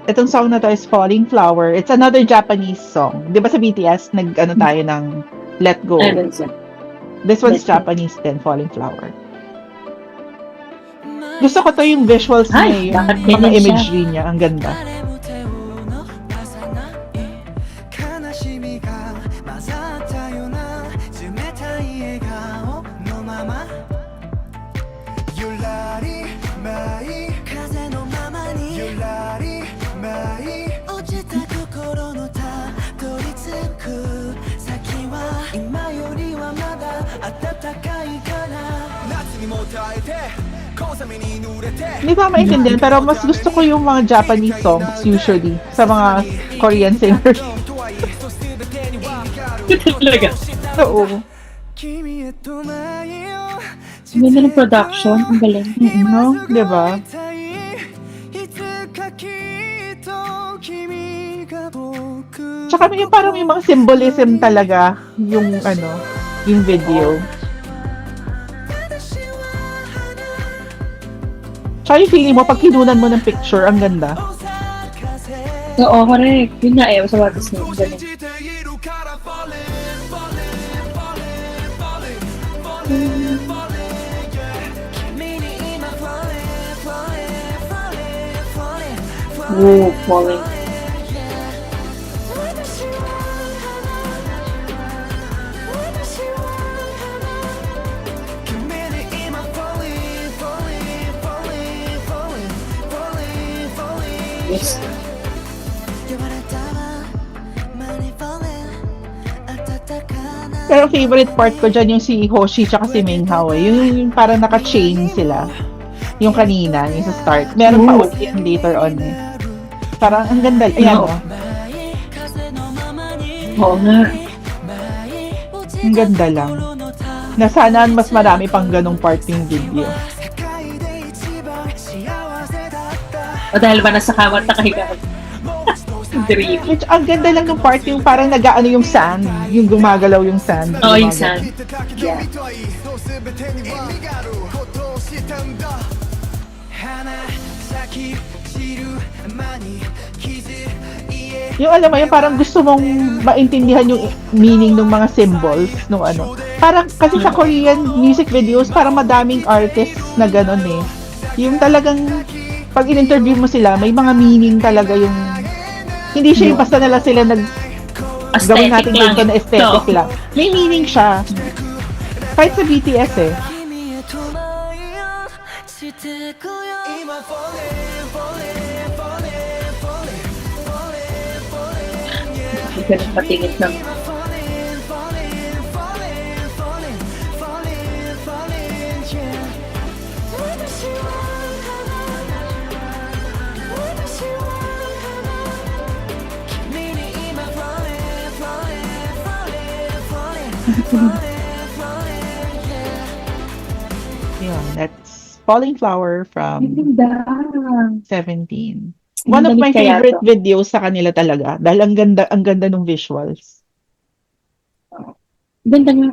Itong song na to is Falling Flower. It's another Japanese song. Di ba sa BTS, nag-ano tayo ng Let Go. Ano siya? This one's Let Go. Japanese din, Falling Flower. Gusto ko to yung visuals Ay, niya, bakit yung mga ganun siya? imagery niya. Ang ganda. Hindi ko maintindihan, pero mas gusto ko yung mga Japanese songs usually sa mga Korean singers. Talaga. Oo. Ang ganda ng production. Ang galing. No? Di ba? Tsaka may parang may mga symbolism talaga yung ano, yung video. Tsaka yung feeling mo, pag kinunan mo ng picture, ang ganda. Oo, correct. Yun nga eh. Sa watis niya. Ang galing. Oh, falling. Yes. Pero favorite part ko dyan yung si Hoshi tsaka si Minghao eh. Yung parang naka-chain sila. Yung kanina, yung sa start. Meron pa Ooh. ulit yan later on eh. Parang ang ganda. Ayan Oo. oh. Oo nga. Ang ganda lang. Na sana mas marami pang ganong part yung video. O dahil ba nasa kama at nakahiga? Dream. Which, ang ganda lang ng part yung parang nag-ano yung sand. Yung gumagalaw yung sand. Oo, yung Gumagalaw. sand. Yeah. Yung alam mo, yung parang gusto mong maintindihan yung meaning ng mga symbols nung ano. Parang kasi sa Korean music videos, parang madaming artists na gano'n eh. Yung talagang pag in-interview mo sila, may mga meaning talaga yung hindi siya yung basta na lang sila gawin Aesthetic natin lang. ganito na aesthetic No. lang. May meaning siya. Kahit sa BTS eh. Ganun patingin ng Yun, that's Falling Flower from ganda. 17. One of Ganda my ni Kaya favorite to. videos sa kanila talaga dahil ang ganda ng visuals. Ganda nga.